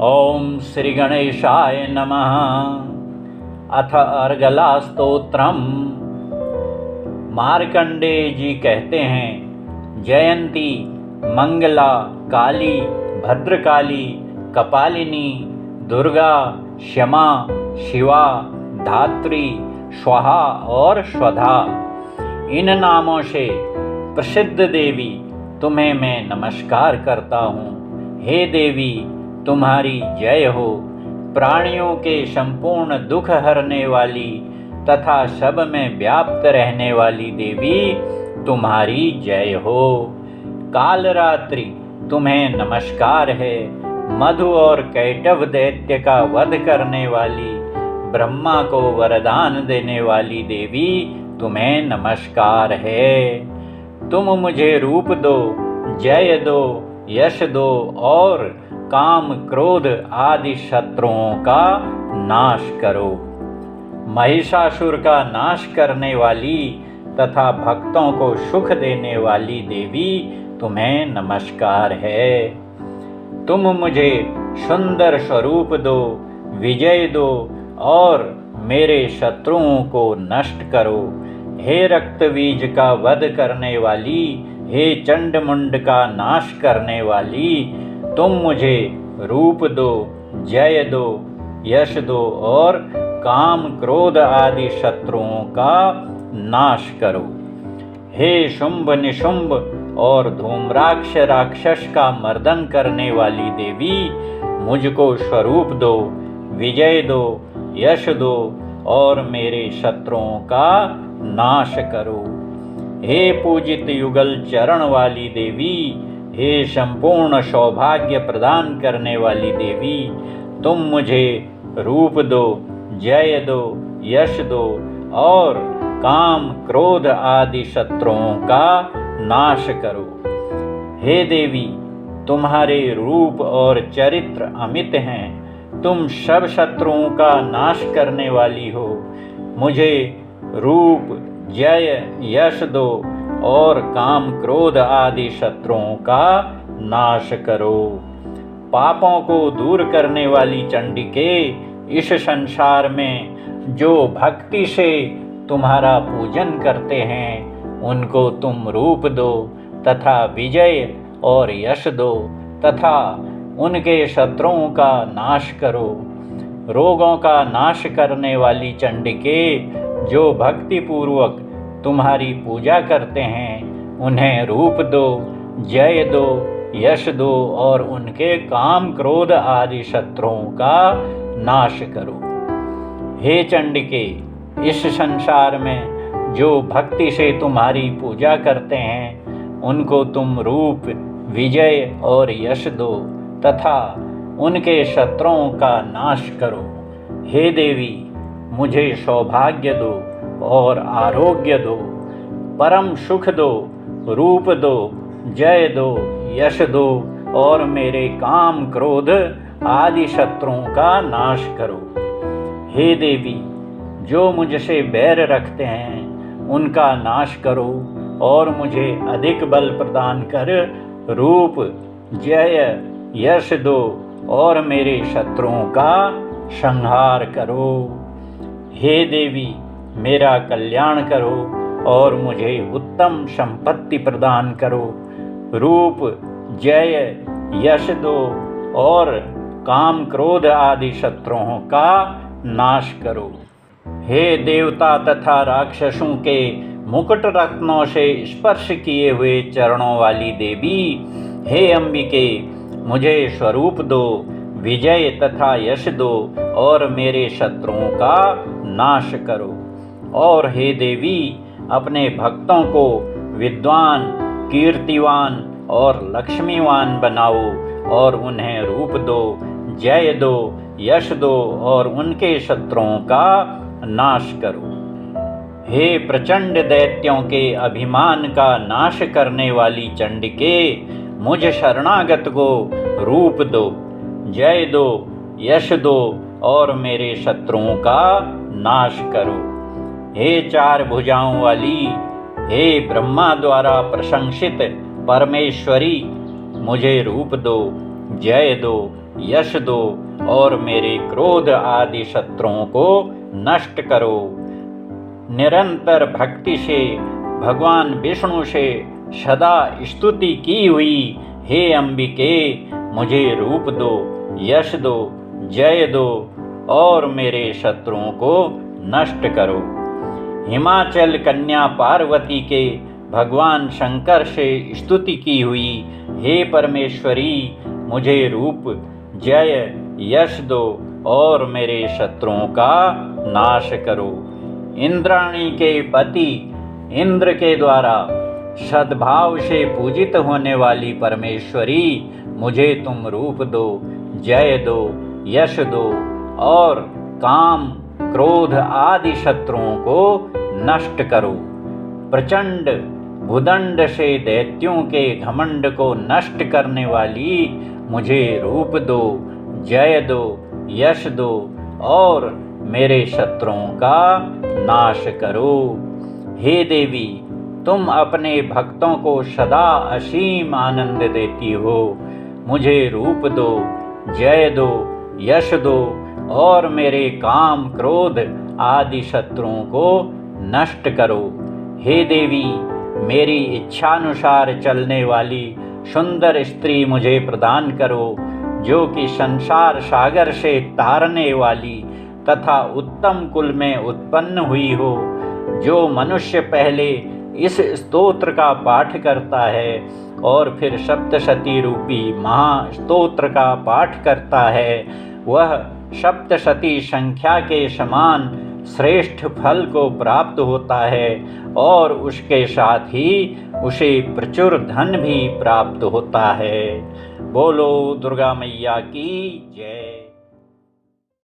ओम श्री गणेशाय नमः। अथ अर्गला स्तोत्रम। मार्कंडेय जी कहते हैं, जयंती, मंगला, काली, भद्रकाली, कपालिनी, दुर्गा, क्षमा, शिवा, धात्री, स्वाहा और स्वधा, इन नामों से प्रसिद्ध देवी तुम्हें मैं नमस्कार करता हूँ। हे देवी, तुम्हारी जय हो। प्राणियों के संपूर्ण दुख हरने वाली तथा सब में व्याप्त रहने वाली देवी तुम्हारी जय हो। कालरात्रि तुम्हें नमस्कार है। मधु और कैटव दैत्य का वध करने वाली, ब्रह्मा को वरदान देने वाली देवी तुम्हें नमस्कार है। तुम मुझे रूप दो, जय दो, यश दो और काम, क्रोध आदि शत्रुओं का नाश करो। महिषासुर का नाश करने वाली तथा भक्तों को सुख देने वाली देवी तुम्हें नमस्कार है। तुम मुझे सुंदर स्वरूप दो, विजय दो और मेरे शत्रुओं को नष्ट करो। हे रक्तबीज का वध करने वाली, हे चंडमुंड का नाश करने वाली, तुम मुझे रूप दो, जय दो, यश दो और काम, क्रोध आदि शत्रुओं का नाश करो। हे शुंभ, निशुंभ और धूम्राक्ष राक्षस का मर्दन करने वाली देवी, मुझको स्वरूप दो, विजय दो, यश दो और मेरे शत्रुओं का नाश करो। हे पूजित युगल चरण वाली देवी, हे संपूर्ण सौभाग्य प्रदान करने वाली देवी, तुम मुझे रूप दो, जय दो, यश दो और काम, क्रोध आदि शत्रुओं का नाश करो। हे देवी, तुम्हारे रूप और चरित्र अमित हैं। तुम सब शत्रुओं का नाश करने वाली हो। मुझे रूप, जय, यश दो और काम, क्रोध आदि शत्रुओं का नाश करो। पापों को दूर करने वाली चंडिके, इस संसार में जो भक्ति से तुम्हारा पूजन करते हैं, उनको तुम रूप दो तथा विजय और यश दो तथा उनके शत्रुओं का नाश करो। रोगों का नाश करने वाली चंडिके, जो भक्ति पूर्वक तुम्हारी पूजा करते हैं, उन्हें रूप दो, जय दो, यश दो और उनके काम, क्रोध आदि शत्रुओं का नाश करो। हे चंडिके, इस संसार में जो भक्ति से तुम्हारी पूजा करते हैं, उनको तुम रूप, विजय और यश दो तथा उनके शत्रुओं का नाश करो। हे देवी, मुझे सौभाग्य दो और आरोग्य दो, परम सुख दो, रूप दो, जय दो, यश दो और मेरे काम, क्रोध आदि शत्रुओं का नाश करो। हे देवी, जो मुझसे बैर रखते हैं, उनका नाश करो और मुझे अधिक बल प्रदान कर रूप, जय, यश दो और मेरे शत्रुओं का संहार करो। हे देवी, मेरा कल्याण करो और मुझे उत्तम संपत्ति प्रदान करो। रूप, जय, यश दो और काम, क्रोध आदि शत्रुओं का नाश करो। हे देवता तथा राक्षसों के मुकुट रत्नों से स्पर्श किए हुए चरणों वाली देवी, हे अंबिके, मुझे स्वरूप दो, विजय तथा यश दो और मेरे शत्रुओं का नाश करो। और हे देवी, अपने भक्तों को विद्वान, कीर्तिवान और लक्ष्मीवान बनाओ और उन्हें रूप दो, जय दो, यश दो और उनके शत्रुओं का नाश करो। हे प्रचंड दैत्यों के अभिमान का नाश करने वाली चंडिके, मुझ शरणागत को रूप दो, जय दो, यश दो और मेरे शत्रुओं का नाश करो। हे चार भुजाओं वाली, हे ब्रह्मा द्वारा प्रशंसित परमेश्वरी, मुझे रूप दो, जय दो, यश दो और मेरे क्रोध आदि शत्रुओं को नष्ट करो। निरंतर भक्ति से भगवान विष्णु से सदा स्तुति की हुई हे अंबिके, मुझे रूप दो, यश दो, जय दो और मेरे शत्रुओं को नष्ट करो। हिमाचल कन्या पार्वती के भगवान शंकर से स्तुति की हुई हे परमेश्वरी, मुझे रूप, जय, यश दो और मेरे शत्रुओं का नाश करो। इंद्राणी के पति इंद्र के द्वारा सद्भाव से पूजित होने वाली परमेश्वरी, मुझे तुम रूप दो, जय दो, यश दो और काम, क्रोध आदि शत्रुओं को नष्ट करो। प्रचंड भुदंड से दैत्यों के घमंड को नष्ट करने वाली, मुझे रूप दो, जय दो, यश दो और मेरे शत्रुओं का नाश करो। हे देवी, तुम अपने भक्तों को सदा असीम आनंद देती हो। मुझे रूप दो, जय दो, यश दो और मेरे काम, क्रोध आदि शत्रुओं को नष्ट करो। हे देवी, मेरी इच्छानुसार चलने वाली सुंदर स्त्री मुझे प्रदान करो, जो कि संसार सागर से तारने वाली तथा उत्तम कुल में उत्पन्न हुई हो। जो मनुष्य पहले इस स्तोत्र का पाठ करता है और फिर सप्तशती रूपी महास्तोत्र का पाठ करता है, वह सप्तशती संख्या के समान श्रेष्ठ फल को प्राप्त होता है और उसके साथ ही उसे प्रचुर धन भी प्राप्त होता है। बोलो दुर्गा मैया की जय।